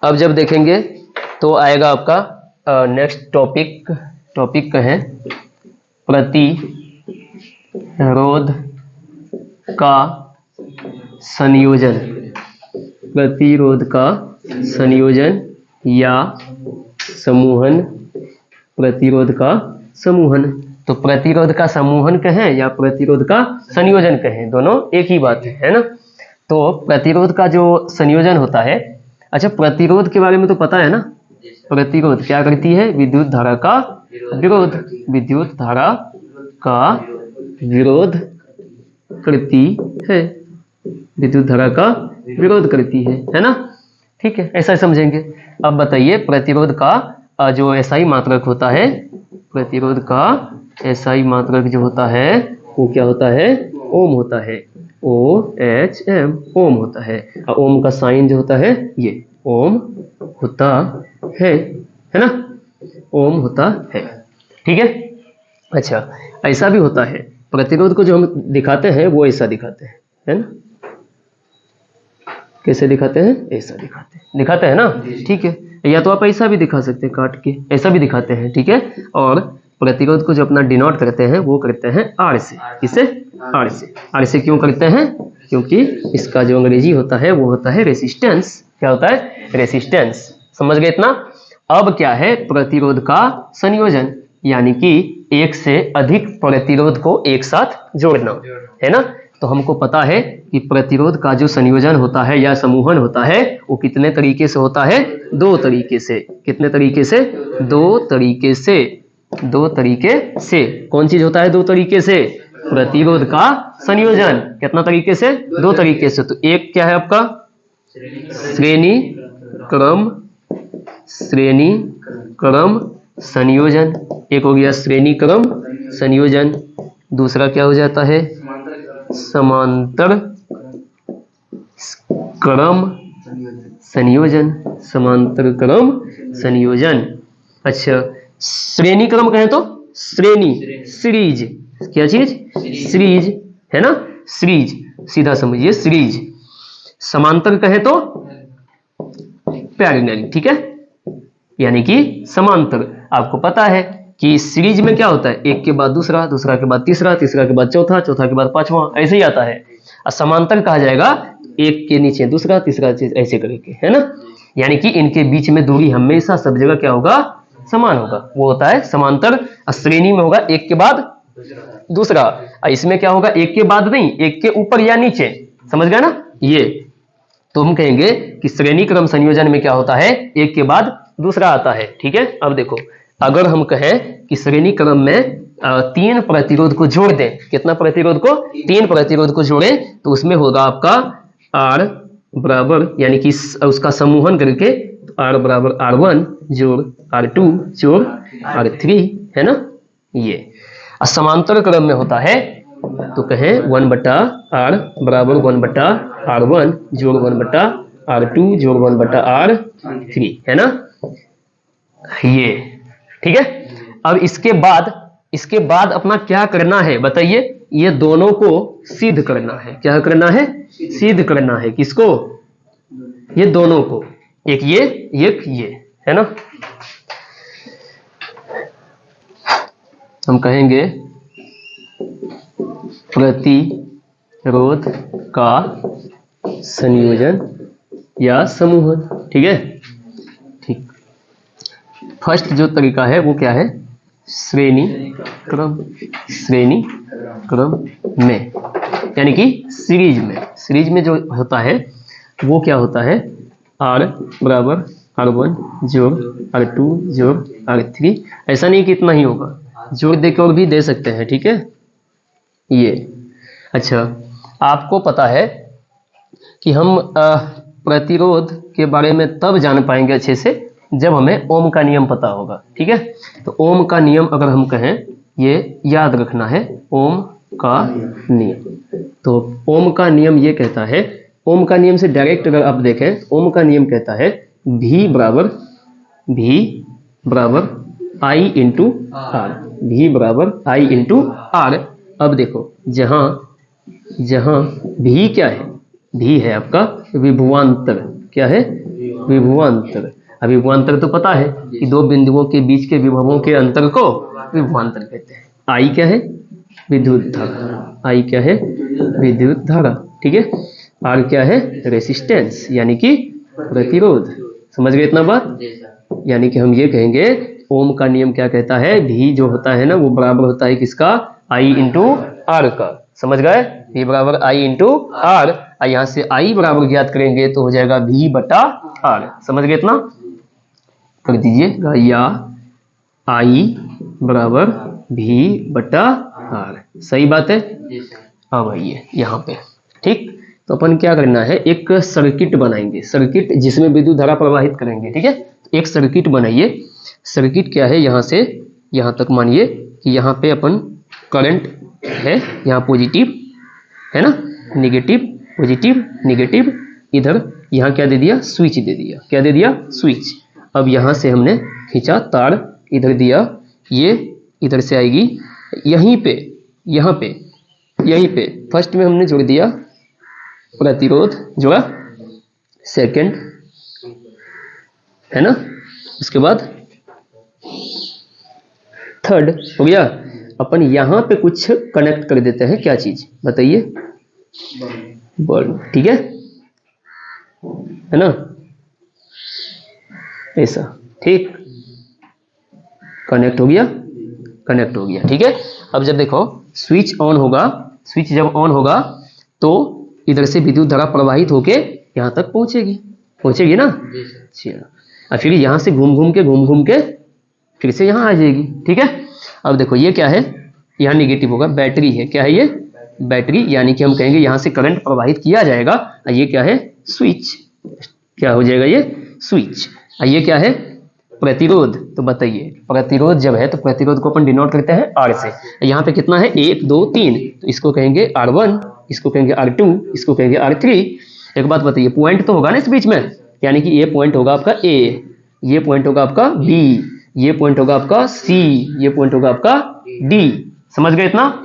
अब जब देखेंगे तो आएगा आपका नेक्स्ट टॉपिक का है प्रतिरोध का संयोजन। प्रतिरोध का संयोजन या समूहन। प्रतिरोध का समूहन, तो प्रतिरोध का समूहन कहें या प्रतिरोध का संयोजन कहें, दोनों एक ही बात है ना। तो प्रतिरोध का जो संयोजन होता है, अच्छा प्रतिरोध के बारे में तो पता है ना। प्रतिरोध क्या करती है? विद्युत धारा का विरोध, विद्युत धारा का विरोध करती है, विद्युत धारा का विरोध करती है ना। ठीक है, ऐसा समझेंगे। अब बताइए प्रतिरोध का जो एसआई मात्रक होता है, प्रतिरोध का एसआई मात्रक जो होता है वो क्या होता है? ओम होता है। OHM ओम होता है। और ओम का साइन जो होता है ये ओम होता है ना, ओम होता है। ठीक है, अच्छा ऐसा भी होता है। प्रतिरोध को जो हम दिखाते हैं वो ऐसा दिखाते हैं, है ना। कैसे दिखाते हैं? ऐसा दिखाते हैं ना। ठीक है, या तो आप ऐसा भी दिखा सकते हैं काट के, ऐसा भी दिखाते हैं। ठीक है, और प्रतिरोध को जो अपना डिनोट करते हैं वो करते हैं R से। किससे? R से। R से क्यों करते हैं? क्योंकि इसका जो अंग्रेजी होता है वो होता है रेसिस्टेंस। क्या होता है? रेसिस्टेंस। समझ गए इतना? अब क्या है? प्रतिरोध का संयोजन, यानी कि एक से अधिक प्रतिरोध को एक साथ जोड़ना, है ना। तो हमको पता है कि प्रतिरोध का जो संयोजन होता है या समूहन होता है वो कितने तरीके से होता है? दो तरीके से। कितने तरीके से? दो तरीके से। दो तरीके से। कौन चीज होता है दो तरीके से? प्रतिरोध का संयोजन। कितना तरीके से? दो तरीके से। तो एक क्या है आपका? श्रेणी क्रम संयोजन। एक हो गया श्रेणी क्रम संयोजन। दूसरा क्या हो जाता है? समांतर क्रम संयोजन। समांतर क्रम संयोजन। अच्छा श्रेणी क्रम कहें तो श्रेणी, सीरीज। क्या चीज? सीरीज, है ना। सीरीज, सीधा समझिए सीरीज। समांतर कहें तो पैरेलल। ठीक है, यानी कि समांतर। आपको पता है कि सीरीज में क्या होता है? एक के बाद दूसरा, दूसरा के बाद तीसरा, तीसरा के बाद चौथा, चौथा के बाद पांचवा, ऐसे ही आता है। और समांतर कहा जाएगा एक के नीचे दूसरा, तीसरा चीज ऐसे करके, है ना। यानी कि इनके बीच में दूरी हमेशा सब जगह क्या होगा? समान होगा, वो होता है समांतर। श्रेणी में होगा एक के बाद दूसरा, इसमें क्या होगा? एक के बाद नहीं, एक के ऊपर या नीचे। समझ गए ना ये। तो हम कहेंगे कि श्रेणी क्रम संयोजन में क्या होता है? एक के बाद दूसरा आता है। ठीक है, अब देखो अगर हम कहें कि श्रेणी क्रम में तीन प्रतिरोध को जोड़ दें। कितना प्रतिरोध को? तीन प्रतिरोध को जोड़ें तो उसमें होगा आपका R बराबर, यानी कि उसका समूहन करके R बराबर R1 जोड़ R2 जोड़ R3, है ना। ये समांतर क्रम में होता है तो कहें 1/R बराबर 1/R1 जोड़ 1/R2 जोड़ 1/R3, है ना। ये ठीक है। अब इसके बाद अपना क्या करना है बताइए? ये दोनों को सिद्ध करना है। क्या करना है? सिद्ध करना है। किसको? ये दोनों को। एक ये, है ना। हम कहेंगे प्रतिरोध का संयोजन या समूहन। ठीक है, ठीक। फर्स्ट जो तरीका है वो क्या है? श्रेणी क्रम में, यानी कि सीरीज में। सीरीज में जो होता है वो क्या होता है? R बराबर R1 जोड़ R2 जोड़ R3। ऐसा नहीं कि इतना ही होगा, जोड़ देकर और भी दे सकते हैं। ठीक है, ये अच्छा आपको पता है कि हम प्रतिरोध के बारे में तब जान पाएंगे अच्छे से जब हमें ओम का नियम पता होगा। ठीक है, तो ओम का नियम अगर हम कहें, ये याद रखना है, ओम का नियम। तो ओम का नियम ये कहता है, ओम का नियम से डायरेक्ट अगर आप देखें, ओम का नियम कहता है V बराबर I इंटू R। V बराबर I इंटू R। अब देखो जहां V क्या है? V है आपका विभवांतर। क्या है? विभवांतर। अब विभवांतर तो पता है कि दो बिंदुओं के बीच के विभवों के अंतर को विभवांतर कहते हैं। आई क्या है? विद्युत धारा। आई क्या है? विद्युत धारा। ठीक है। आर क्या है? रेसिस्टेंस यानी कि प्रतिरोध। समझ गए इतना बात? यानी कि हम ये कहेंगे ओम का नियम क्या कहता है, भी जो होता है ना वो बराबर होता है किसका? आई इंटू आर का। समझ गए? भी बराबर आई इंटू आर। यहाँ से आई बराबर ज्ञात करेंगे तो हो जाएगा भी बटा आर। समझ गए इतना? कर दीजिएगा, या आई बराबर भी बटा आर। सही बात है? अब आइए यहाँ पे। ठीक, तो अपन क्या करना है, एक सर्किट बनाएंगे, सर्किट जिसमें विद्युत धारा प्रवाहित करेंगे। ठीक है, एक सर्किट बनाइए। सर्किट क्या है, यहाँ से यहाँ तक मानिए कि यहाँ पे अपन करंट है, यहाँ पॉजिटिव है ना, नेगेटिव, पॉजिटिव नेगेटिव। इधर यहाँ क्या दे दिया? स्विच दे दिया। क्या दे दिया? स्विच। अब यहाँ से हमने खींचा तार, इधर दिया, ये इधर से आएगी यहीं पे, यहाँ पे, यहीं पे फर्स्ट में हमने जोड़ दिया प्रतिरोध, जोड़ा, सेकंड है ना, उसके बाद थर्ड हो गया। अपन यहाँ पे कुछ कनेक्ट कर देते हैं, क्या चीज बताइए? बल्ब। ठीक है ना, ऐसा। ठीक, कनेक्ट हो गया, कनेक्ट हो गया। ठीक है, अब जब देखो स्विच ऑन होगा, स्विच जब ऑन होगा तो इधर से विद्युत धारा प्रवाहित होके यहाँ तक पहुंचेगी, पहुंचेगी ना। चलो, और फिर यहाँ से घूम घूम के फिर से यहाँ आ जाएगी। ठीक है, अब देखो ये क्या है, यहाँ नेगेटिव होगा, बैटरी है। क्या है ये? बैटरी। यानी कि हम कहेंगे यहाँ से करंट प्रवाहित किया जाएगा। और ये क्या है? स्विच। क्या हो जाएगा ये? स्विच। और ये क्या है? प्रतिरोध। तो बताइए, प्रतिरोध जब है तो प्रतिरोध को अपन डिनोट करते हैं आर से। यहाँ पे कितना है? 1 2 3, तो इसको कहेंगे R1, इसको कहेंगे R2, इसको कहेंगे R3। एक बात बताइए, पॉइंट तो होगा ना इस बीच में, यानी कि ये पॉइंट होगा आपका A, ये पॉइंट होगा आपका B, ये पॉइंट होगा आपका C, ये पॉइंट होगा आपका D। समझ गए इतना?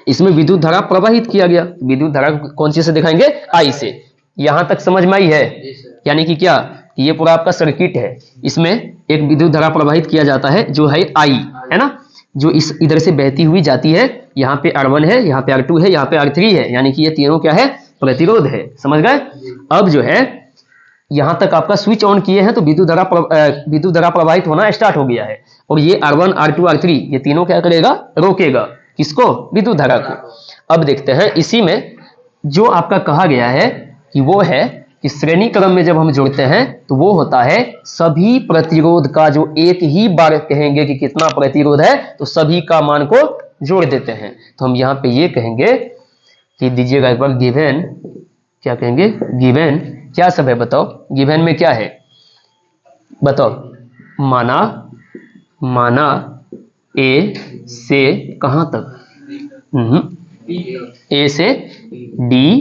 इसमें विद्युत धारा प्रवाहित किया गया। विद्युत धारा कौन सी से दिखाएंगे? आई से। यहां तक समझ में आई है? यानी कि क्या, ये पूरा आपका सर्किट है, इसमें एक विद्युत धारा प्रवाहित किया जाता है जो है आई, है ना, जो इस इधर से बहती हुई जाती है। यहाँ पे R1 है, यहाँ पे R2 है, यहाँ पे R3 है, यानी कि ये तीनों क्या है? प्रतिरोध है। समझ गए? अब जो है यहां तक आपका स्विच ऑन किए हैं तो विद्युत धारा प्रवाहित होना स्टार्ट हो गया है। और ये R1 R2 R3 ये तीनों क्या करेगा? रोकेगा। किसको? विद्युत धारा को। अब देखते हैं इसी में जो आपका कहा गया है कि वो है कि श्रेणी क्रम में जब हम जोड़ते हैं तो वो होता है सभी प्रतिरोध का, जो एक ही बार कहेंगे कि कितना प्रतिरोध है तो सभी का मान को जोड़ देते हैं। तो हम यहाँ पे ये कहेंगे कि दीजिएगा एक बार, गिवन, क्या कहेंगे? गिवन क्या सब है बताओ? गिवन में क्या है बताओ? माना ए से कहां तक? ए से डी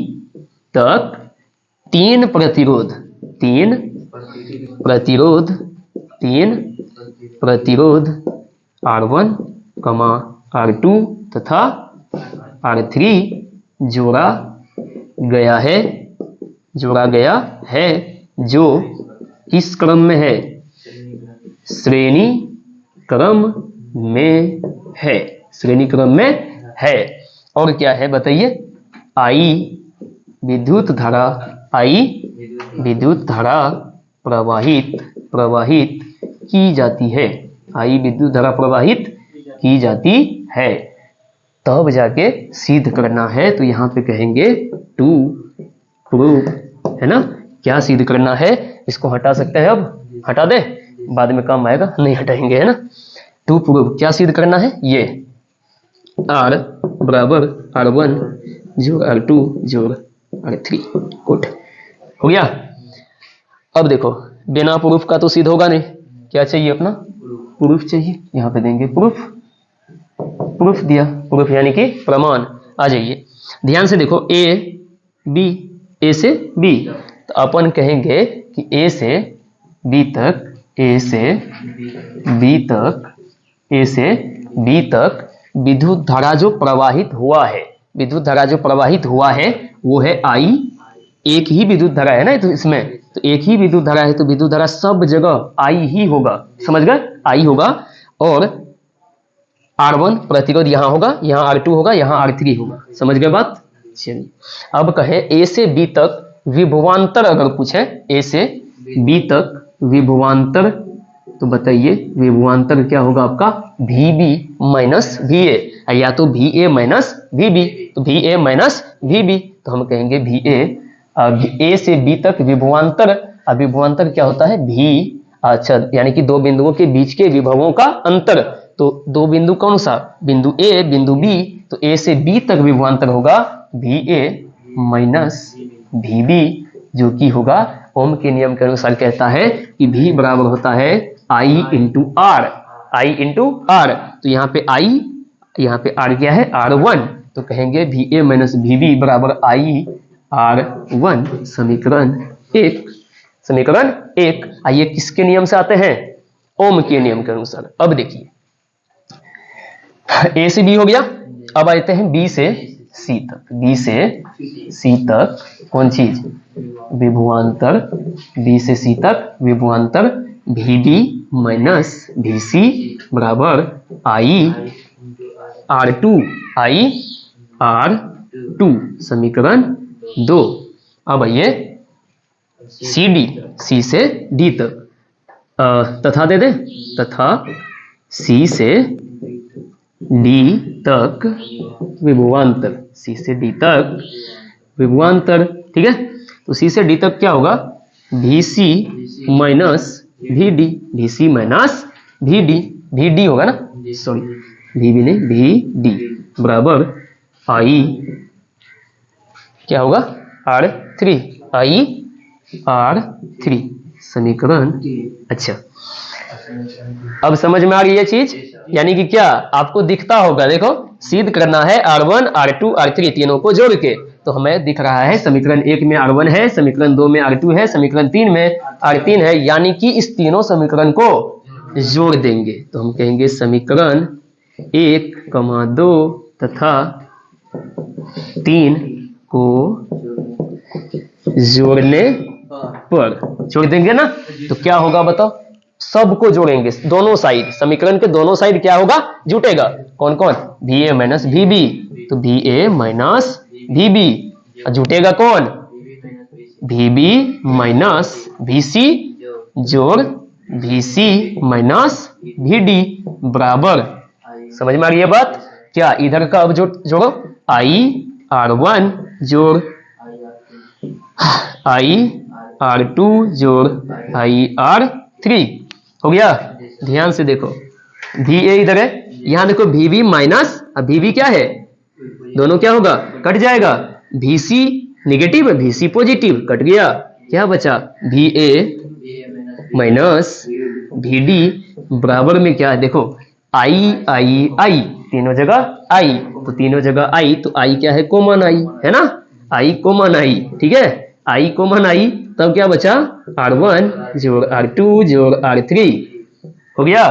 तक तीन प्रतिरोध R1, R2 तथा R3 जोड़ा गया है, जो किस क्रम में है? श्रेणी क्रम में है, श्रेणी क्रम में है। और क्या है बताइए? आई विद्युत धारा प्रवाहित की जाती है। आई विद्युत धारा प्रवाहित की जाती है। तब जाके सिद्ध करना है, तो यहाँ पे कहेंगे टू प्रूव, है ना। क्या सिद्ध करना है? इसको हटा सकते हैं, अब हटा दे, बाद में काम आएगा, नहीं हटाएंगे, है ना। टू प्रूव, क्या सिद्ध करना है? ये R बराबर R1 जोड़ R2 जोड़ R3। गुड, हो गया। अब देखो बिना प्रूफ का तो सिद्ध होगा नहीं। क्या चाहिए अपना? प्रूफ चाहिए। यहाँ पे देंगे प्रूफ दिया, प्रूफ यानी कि प्रमाण। आ जाइए, ध्यान से देखो, ए से बी, तो अपन कहेंगे कि ए से बी तक विद्युत धारा जो प्रवाहित हुआ है, वो है आई एक ही विद्युत धारा है ना, तो इसमें तो एक ही विद्युत धारा है, तो विद्युत धारा सब जगह आई ही होगा, समझ गए, आई होगा। और R1 प्रतिरोध यहाँ होगा, यहाँ R2 होगा, यहाँ R3 होगा, समझ गए बात। चलिए अब कहें A से B तक विभवांतर अगर पूछे, A से B तक विभवांतर, तो बताइए विभवांतर क्या होगा आपका, VB माइनस VA, या तो VA माइनस VB, तो VA माइनस VB, तो हम कहेंगे VA A से B तक विभवांतर। अब विभवांतर क्या होता है, V, अच्छा यानी कि दो बिंदुओं के बीच के विभवों का अंतर, तो दो बिंदु कौन सा, बिंदु A बिंदु B, तो A से B तक विभवांतर होगा VA माइनस VB, जो कि होगा ओम के नियम के अनुसार कहता है कि V बराबर होता है I into R, I into R, तो यहाँ पे I, यहाँ पे R क्या है, R1, तो कहेंगे VA माइनस VB बराबर I R1, समीकरण 1। समीकरण 1। आइए किसके नियम से आते हैं, ओम के नियम के अनुसार। अब देखिए A से B हो गया, अब आते हैं B से C तक, B से C तक कौन चीज, विभवांतर, B से C तक विभवांतर VB माइनस VC बराबर I R2, I R2, समीकरण 2। अब आइए C से D तक, तथा दे दे, तथा C से D तक विभवांतर, C से D तक विभवांतर, ठीक है। तो C से D तक क्या होगा, VC minus VD, VC minus VD, VD होगा ना, सॉरी VB नहीं, VD बराबर I क्या होगा, R3, I R3, समीकरण। अच्छा अब समझ में आ गई ये चीज, यानी कि क्या आपको दिखता होगा, देखो सिद्ध करना है R1 R2 R3 तीनों को जोड़ के, तो हमें दिख रहा है समीकरण 1 में R1 है, समीकरण 2 में R2 है, समीकरण 3 में R3 है, यानी कि इस तीनों समीकरण को जोड़ देंगे, तो हम कहेंगे समीकरण 1, 2 तथा 3 को जोड़ने पर, जोड़ देंगे ना, तो क्या होगा बताओ, सबको जोड़ेंगे, दोनों साइड, समीकरण के दोनों साइड क्या होगा, जुटेगा, कौन कौन, VA माइनस VB, तो VA माइनस VB, जुटेगा कौन, VB माइनस VC जोड़ VC माइनस VD बराबर, समझ में आ रही है बात। क्या इधर का अब जोड़ो, I R1 जोड़ I R2 जोड़ I R3 हो गया। ध्यान से देखो, VA इधर है, यहां देखो VB माइनस, अब VB क्या है, दोनों क्या होगा, कट जाएगा, VC negative VC positive, cut गया, क्या बचा VA माइनस VD बराबर में क्या है, देखो I तीनों जगह I, तो तीनों जगह I, तो I क्या है, कॉमन I है ना, I कॉमन I, ठीक है, I कॉमन I, तब क्या बचा R1 जोड़ R2 जोड़ R3 हो गया।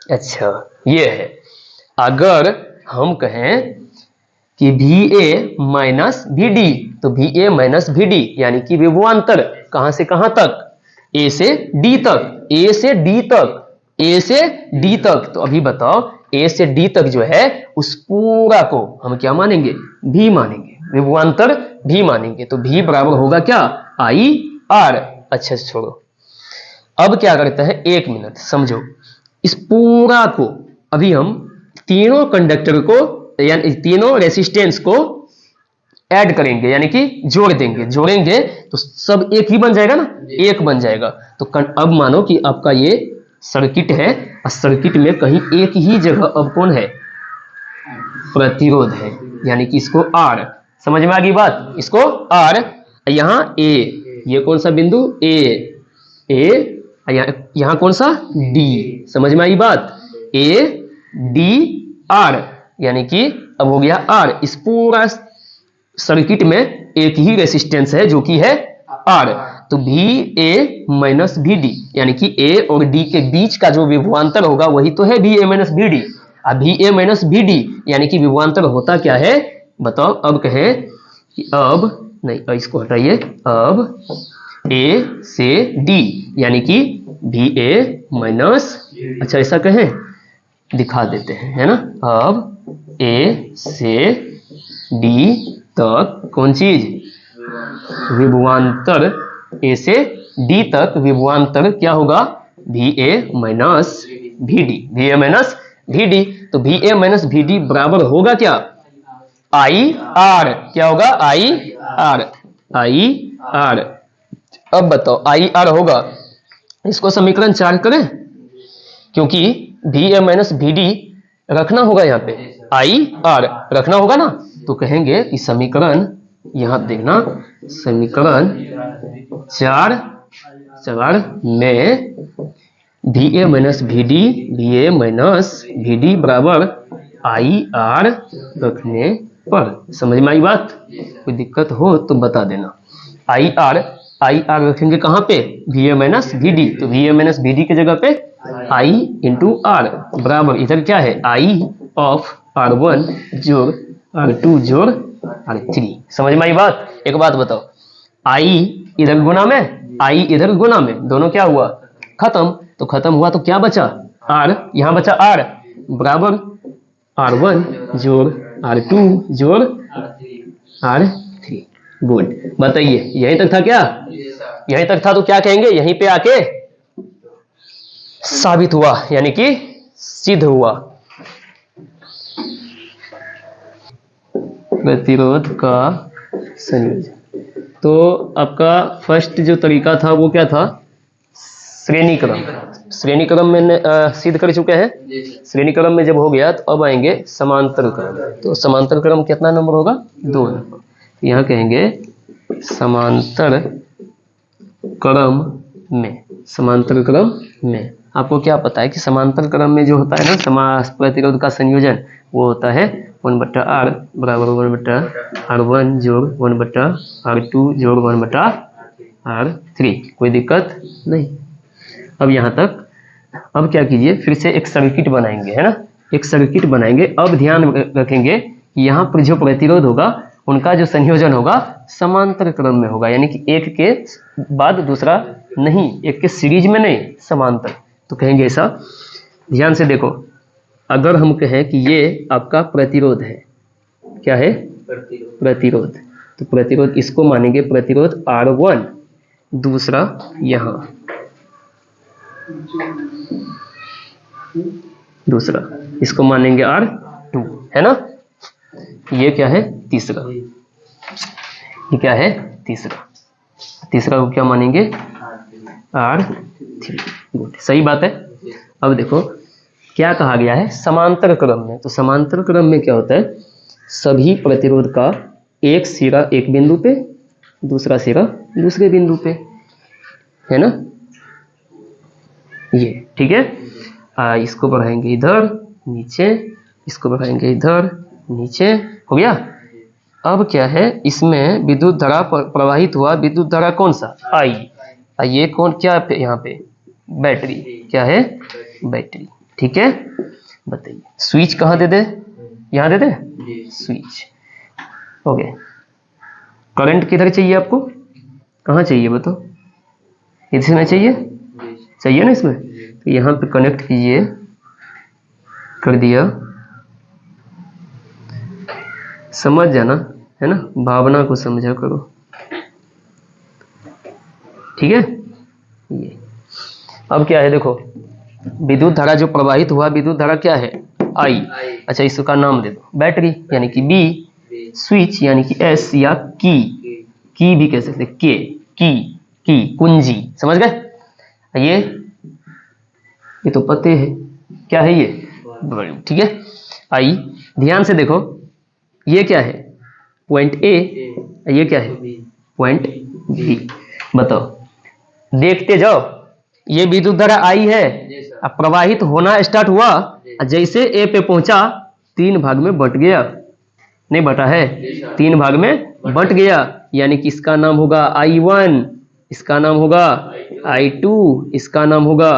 अच्छा ये है, अगर हम कहें कि VA माइनस VD, तो VA माइनस VD यानी कि विभवांतर कहां से कहां तक, A से D तक, A से D तक, A से D तक, तो अभी बताओ A से D तक जो है उस पूरा को हम क्या मानेंगे, V मानेंगे, विभवांतर V मानेंगे, तो V बराबर होगा क्या, I R। अच्छा छोड़ो, अब क्या करते हैं, 1 मिनट समझो, इस पूरा को अभी हम तीनों कंडक्टर को यानी तीनों रेसिस्टेंस को ऐड करेंगे, यानी कि जोड़ देंगे, जोड़ेंगे तो सब एक ही बन जाएगा ना, एक बन जाएगा। तो अब मानो कि आपका ये सर्किट है, और सर्किट में कहीं एक ही जगह अब कौन है, प्रतिरोध है, यानी कि इसको R, समझ में आ गई बात, इसको R, यहाँ A, ये कौन सा बिंदु A, यहाँ कौन सा D, समझ में आई बात, A D R, यानी कि अब हो गया R, इस पूरा सर्किट में एक ही रेसिस्टेंस है जो कि है R, तो VA माइनस VD, यानी कि A और D के बीच का जो विभवांतर होगा वही तो है VA माइनस VD। अब VA माइनस VD यानी कि विभवांतर होता क्या है बताओ। अब कहें कि अब नहीं, इसको हटाइए। अब ए से डी यानी कि भी ए माइनस, अच्छा ऐसा कहें, दिखा देते हैं, है ना। अब ए से डी तक कौन चीज, विभवांतर, ए से डी तक विभवांतर क्या होगा, भी ए माइनस भी डी, भी ए माइनस भी डी। तो भी ए माइनस भी डी बराबर होगा क्या, आई आर। क्या होगा, आई आर, आई आर। अब बताओ आई आर होगा, इसको समीकरण 4 करें, क्योंकि भी ए माइनस भी डी रखना होगा, यहाँ पे आई आर रखना होगा ना। तो कहेंगे कि समीकरण, यहां देखना, समीकरण 4 में भी ए माइनस भी डी, भी ए माइनस भी डी बराबर आई आर रखने पर, समझ में आई बात। कोई दिक्कत हो तो बता देना। आई आर रखेंगे कहाँ पे, भी ए माइनस भी डी। तो भी ए माइनस भी डी की जगह पे आई इंटू आर बराबर, इधर क्या है, आई ऑफ R1 जोड़ R2 जोड़ R3। समझ में आई बात। एक बात बताओ, आई इधर गुना में, आई इधर गुना में, दोनों क्या हुआ, खत्म। तो खत्म हुआ तो क्या बचा, R, यहाँ बचा R बराबर R1 जोड़ R2 जोड़ R3। गुड, बताइए यहीं तक था क्या, यहीं तक था। तो क्या कहेंगे, यहीं पे आके साबित हुआ, यानी कि सिद्ध हुआ। प्रतिरोध का संयोजन। तो आपका फर्स्ट जो तरीका था वो क्या था, श्रेणी क्रम। श्रेणी क्रम में सिद्ध कर चुके हैं। श्रेणी क्रम में जब हो गया तो अब आएंगे समांतर क्रम। तो समांतर क्रम कितना नंबर होगा, 2 नंबर। यहाँ कहेंगे समांतर क्रम में, समांतर क्रम में आपको क्या पता है कि समांतर क्रम में जो होता है ना प्रतिरोध का संयोजन, वो होता है 1/r बराबर 1/r1 जोड़ 1/r2 जोड़ 1/r3। कोई दिक्कत नहीं। अब यहाँ तक, अब क्या कीजिए, फिर से एक सर्किट बनाएंगे, है ना, एक सर्किट बनाएंगे। अब ध्यान रखेंगे कि यहाँ पर जो प्रतिरोध होगा उनका जो संयोजन होगा समांतर क्रम में होगा, यानी कि एक के बाद दूसरा नहीं, एक के सीरीज में नहीं, समांतर। तो कहेंगे ऐसा, ध्यान से देखो, अगर हम कहें कि ये आपका प्रतिरोध है, क्या है, प्रतिरोध, तो प्रतिरोध इसको मानेंगे प्रतिरोध R1, दूसरा यहाँ दूसरा इसको मानेंगे R2, है ना। ये क्या है, तीसरा, ये क्या है, तीसरा को क्या मानेंगे, R3। गुड, सही बात है। अब देखो क्या कहा गया है, समांतर क्रम में। तो समांतर क्रम में क्या होता है, सभी प्रतिरोध का एक सिरा एक बिंदु पे, दूसरा सिरा दूसरे बिंदु पे, है ना, ये ठीक है। इसको बढ़ाएंगे इधर नीचे, इसको बढ़ाएंगे इधर नीचे, हो गया। अब क्या है, इसमें विद्युत धारा प्रवाहित हुआ, विद्युत धारा कौन सा, आई। ये कौन, क्या पे, यहाँ पे बैटरी, क्या है, बैटरी, ठीक है। बताइए स्विच कहाँ दे दे, यहाँ दे दे स्विच, हो गया। करंट किधर चाहिए आपको, कहाँ चाहिए बताओ, इसमें चाहिए ना इसमें। तो यहाँ पे कनेक्ट कीजिए, कर दिया, समझ जाना, है ना, भावना को समझा करो, ठीक है। ये अब क्या है, देखो विद्युत धारा जो प्रवाहित हुआ, विद्युत धारा क्या है, आई। अच्छा इसका नाम दे दो बैटरी, यानी कि बी, स्विच यानी कि एस, या की भी कह सकते, के, की कुंजी, समझ गए। ये तो पते है, क्या है ये, ठीक है। आई, ध्यान से देखो, ये क्या है, पॉइंट ए, ये क्या है, पॉइंट बी। बताओ, देखते जाओ, ये विद्युत धारा आई है, अब प्रवाहित होना स्टार्ट हुआ, जैसे ए पे पहुंचा 3 भाग में बट गया, नहीं बटा है, 3 भाग में बट गया, यानी कि इसका नाम होगा I1, इसका नाम होगा I2, इसका नाम होगा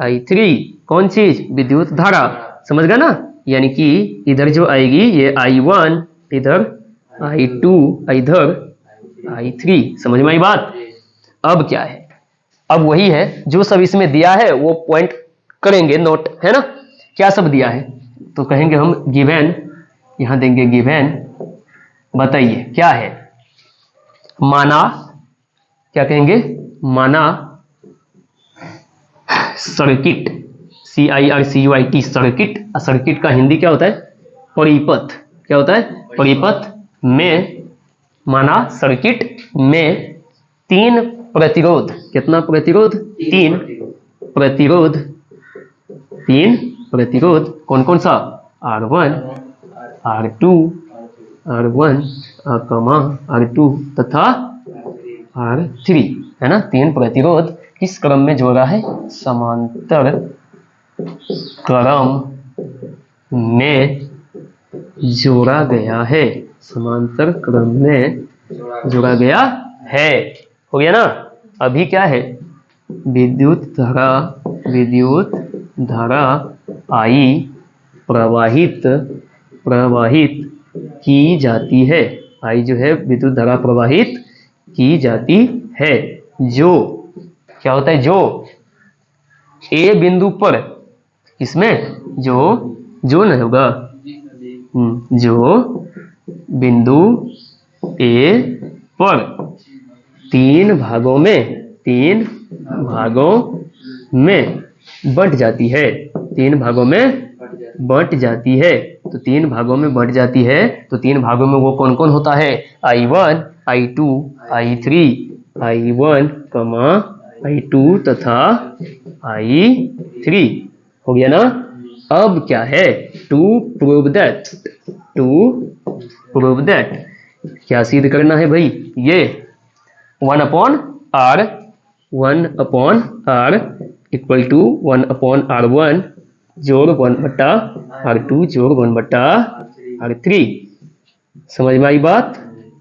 I3। कौन चीज, विद्युत धारा, समझ गया ना। यानी कि इधर जो आएगी ये I1, इधर I2, इधर I3। समझ में आई बात? अब क्या है, अब वही है जो सब इसमें दिया है वो पॉइंट करेंगे नोट, है ना। क्या सब दिया है तो कहेंगे हम गिवन, यहां देंगे गिवन, बताइए क्या है। माना, क्या कहेंगे, माना सर्किट, CIRCUIT सर्किट। सर्किट का हिंदी क्या होता है, परिपथ। क्या होता है, परिपथ में, माना सर्किट में 3 प्रतिरोध, कितना प्रतिरोध, 3 प्रतिरोध, 3 प्रतिरोध, कौन कौन सा, R1, R2, R1, R2 तथा R3, है ना। 3 प्रतिरोध किस क्रम में जोड़ा है, समांतर क्रम में जोड़ा गया है, समांतर क्रम में जोड़ा गया है। हो गया ना। अभी क्या है, विद्युत धारा I प्रवाहित की जाती है। I जो है विद्युत धारा प्रवाहित की जाती है, जो क्या होता है, जो A बिंदु पर, इसमें जो नहीं होगा, जो बिंदु A पर 3 भागों में बंट जाती है, 3 भागों में बंट जाती है। तो 3 भागों में बंट जाती है, तो 3 भागों में वो कौन कौन होता है, I1, I2, I3, I1, I2 तथा I3। हो गया ना। अब क्या है, टू प्रूव दैट, क्या सिद्ध करना है भाई, ये 1/R इक्वल टू 1/R1 जोड़ 1/R2 जोड़ 1/R3। समझ में आई बात?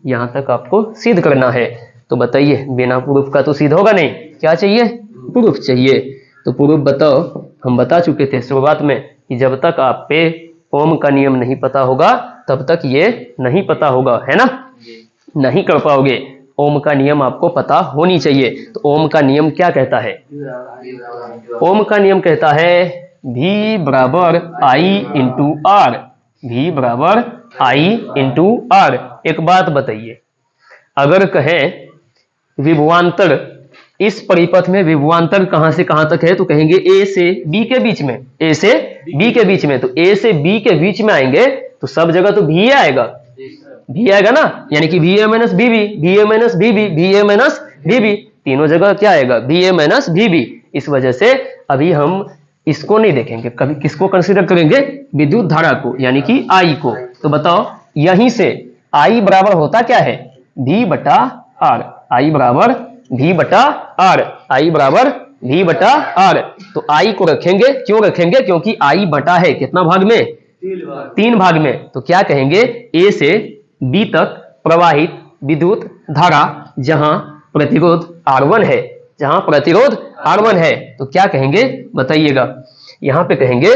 यहां तक आपको सिद्ध करना है। तो बताइए, बिना प्रूफ का तो सिद्ध होगा नहीं, क्या चाहिए, प्रूफ चाहिए। तो प्रूफ बताओ। हम बता चुके थे शुरुआत में कि जब तक आप पे ओम का नियम नहीं पता होगा तब तक ये नहीं पता होगा, है ना, नहीं कर पाओगे। ओम का नियम आपको पता होनी चाहिए। तो ओम का नियम क्या कहता है, ओम का नियम कहता है V बराबर I इंटू R, V बराबर I इंटू R। एक बात बताइए, अगर कहें विभवांतर, इस परिपथ में विभवांतर कहां से कहां तक है, तो कहेंगे A से B के बीच में, A से B के बीच में। तो A से B के बीच में आएंगे तो सब जगह तो V आएगा, V आएगा ना, यानी कि VA minus VB, VA minus VB, VA minus VB, तीनों जगह क्या आएगा, VA माइनस VB। इस वजह से अभी हम इसको नहीं देखेंगे, कभी किसको कंसीडर करेंगे, विद्युत धारा को, यानी कि I को। तो बताओ, यहीं से I बराबर होता क्या है, V बटा R, I बराबर V बटा R, I बराबर V बटा R। तो I को रखेंगे, क्यों रखेंगे, क्योंकि I बटा है कितना भाग में, 3 भाग में। तो क्या कहेंगे, A से B तक प्रवाहित विद्युत धारा जहां प्रतिरोध R1 है, जहां प्रतिरोध R1 है, तो क्या कहेंगे बताइएगा। यहां पे कहेंगे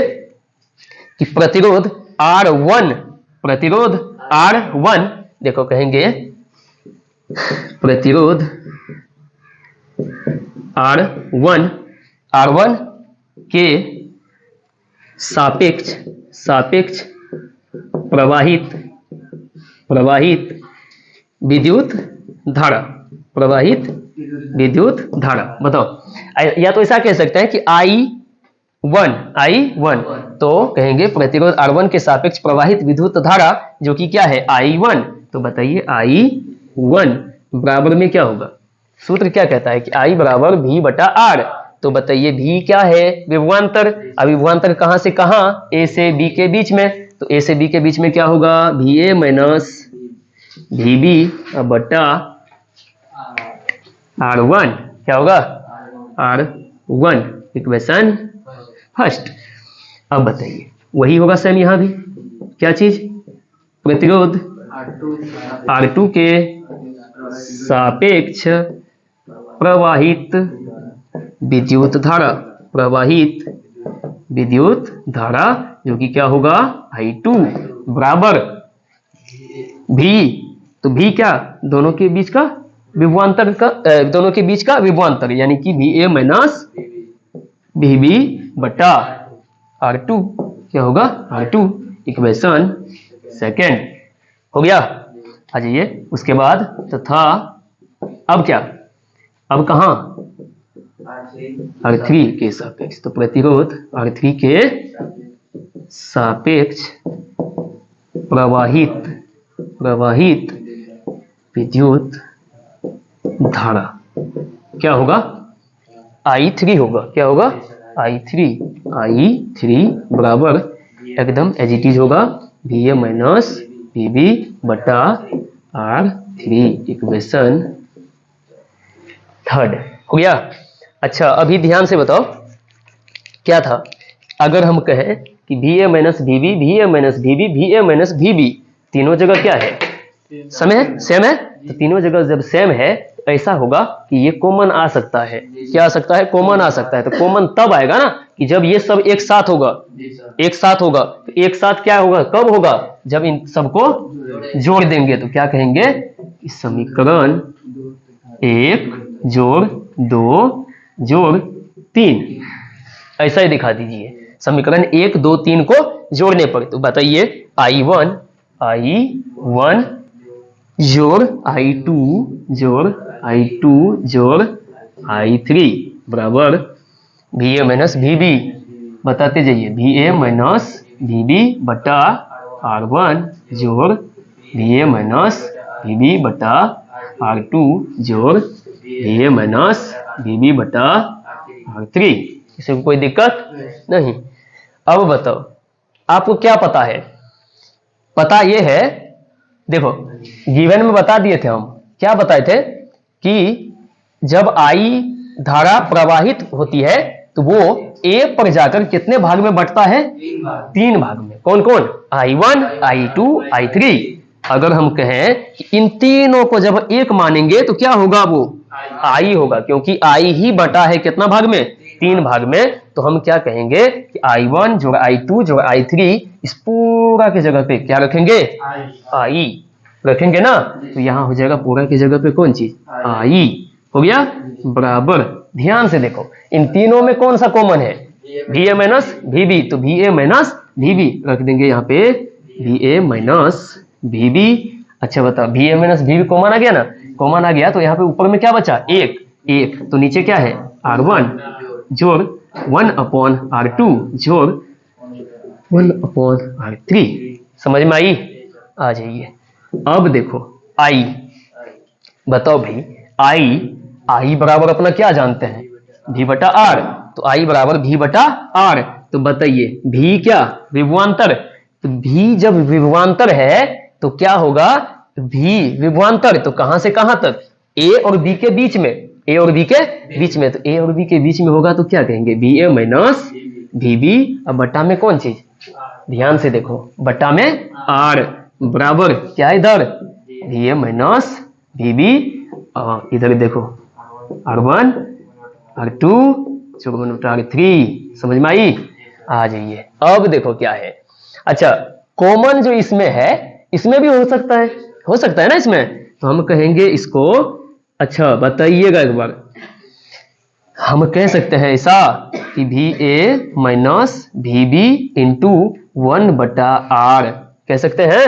कि प्रतिरोध R1, प्रतिरोध R1, देखो कहेंगे प्रतिरोध R1 के सापेक्ष प्रवाहित विद्युत धारा, प्रवाहित विद्युत धारा। बताओ, या तो ऐसा कह सकते हैं कि I1, तो कहेंगे प्रतिरोध R1 के सापेक्ष प्रवाहित विद्युत धारा जो कि क्या है, I1। तो बताइए I1 बराबर में क्या होगा, सूत्र क्या कहता है कि I बराबर V बटा R। तो बताइए V क्या है, विभवांतर। अब विभवांतर कहां से कहां, A से B के बीच में। तो A से B के बीच में क्या होगा, VA माइनस VB बटा R1, क्या होगा, R1, इक्वेशन फर्स्ट। अब बताइए, वही होगा सेम यहां भी, क्या चीज, प्रतिरोध R2 के सापेक्ष प्रवाहित विद्युत धारा, प्रवाहित विद्युत धारा जो कि क्या होगा, I2 बराबर V तो भी क्या, दोनों के बीच का विभवांतर का दोनों के बीच का विभवांतर, यानी कि VA माइनस VB बटा R2 क्या होगा, R2। इक्वेशन सेकेंड हो गया। आ जाइए उसके बाद तथा अब क्या, अब कहाँ R3 के सापेक्ष, तो प्रतिरोध R3 के सापेक्ष प्रवाहित विद्युत धारा क्या होगा, I3 होगा। क्या होगा, I3 बराबर एकदम एज इट इज होगा VA माइनस VB बटा R3। इक्वेशन थर्ड हो गया। अच्छा अभी ध्यान से बताओ क्या था, अगर हम कहें कि VA minus VB, VA minus VB, VA minus VB तीनों जगह क्या है, सेम है। तो तीनों जगह जब सेम है ऐसा होगा कि ये कॉमन आ सकता है। क्या आ सकता है, कॉमन आ सकता है। तो कॉमन तब आएगा ना कि जब ये सब एक साथ होगा, एक साथ होगा। तो एक साथ क्या होगा, कब होगा, जब इन सबको जोड़ देंगे। तो क्या कहेंगे, समीकरण 1 जोड़ 2 जोड़ 3 ऐसा ही दिखा दीजिए। समीकरण 1 2 3 को जोड़ने पर तो बताइए I1 जोड़ I2 जोड़ I2 जोड़ I3 बराबर VA माइनस VB। बताते जाइए VA माइनस VB बटा R1 जोड़ VA माइनस VB बटा R2 जोड़ VA माइनस VB बटा R3। इसमें कोई दिक्कत नहीं। अब बताओ आपको क्या पता है, पता ये है, देखो गिवन में बता दिए थे हम, क्या बताए थे कि जब I धारा प्रवाहित होती है तो वो A पर जाकर कितने भाग में बंटता है, 3 भाग में। कौन कौन, I1 I2 I3। अगर हम कहें कि इन तीनों को जब एक मानेंगे तो क्या होगा, वो I होगा, क्योंकि I ही बटा है कितना भाग में, 3 भाग में। तो हम क्या कहेंगे कि I1 जोड़ I2 जोड़ I3 इस पूरा की जगह पे क्या रखेंगे, I रखेंगे ना। तो यहाँ हो जाएगा पूरा की जगह पे कौन चीज, I हो गया बराबर। ध्यान से देखो इन तीनों में कौन सा कॉमन है, VA माइनस VB। तो VA माइनस VB रख देंगे यहाँ पे, VA माइनस VB। अच्छा बता VA माइनस VB कॉमन आ गया ना, कॉमन आ गया तो यहाँ पे ऊपर में क्या बचा, एक। तो नीचे क्या है, R1 जोड़ 1/R2 जोड़ 1/R3। समझ में आई। आ जाइए अब देखो I, बताओ भाई I बराबर अपना क्या जानते हैं, V बटा R। तो I बराबर V बटा R। तो बताइए V क्या, विभवांतर। तो V जब विभवांतर है तो क्या होगा, V विभवांतर तो कहां से कहां तक, A और B के बीच में, A और B के बीच में। तो A और B के बीच में होगा तो क्या कहेंगे, VA माइनस VB। अब बट्टा में कौन चीज, ध्यान से देखो बट्टा में R बराबर क्या है इधर, VA माइनस VB। इधर देखो R1 R2 R3। समझ में आई। आ जाइए अब देखो क्या है। अच्छा कॉमन जो इसमें है, इसमें भी हो सकता है ना इसमें। तो हम कहेंगे इसको, अच्छा बताइएगा एक बार, हम कह सकते हैं ऐसा कि VA minus VB into 1/R कह सकते हैं,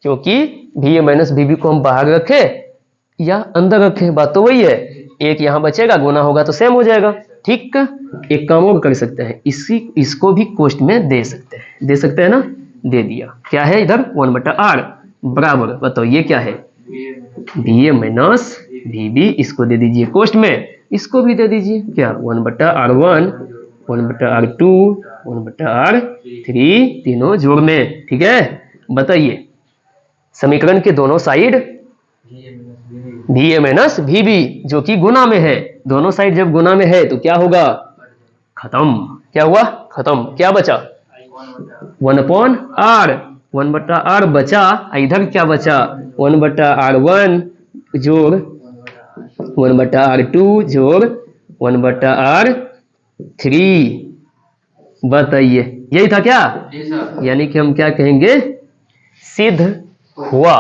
क्योंकि VA माइनस VB को हम बाहर रखे या अंदर रखे, बात तो वही है। एक यहाँ बचेगा, गुना होगा तो सेम हो जाएगा। ठीक, एक काम और कर सकते हैं, इसको भी कोष्ट में दे सकते हैं ना, दे दिया। क्या है इधर 1/R बराबर, बताओ ये क्या है, VA माइनस VB। इसको दे दीजिए कोष्ट में, इसको भी दे दीजिए क्या, 1/R1 1/R2 1/R3 तीनों जोड़ में। ठीक है, बताइए समीकरण के दोनों साइड VA माइनस VB जो कि गुना में है, दोनों साइड जब गुना में है तो क्या होगा, खत्म। क्या हुआ, खत्म। क्या बचा 1/R 1/R बचा। इधर क्या बचा 1/R1 जोड़ 1/R2 जोड़ 1/R3। बताइए यही था क्या, यानी कि हम क्या कहेंगे, सिद्ध हुआ।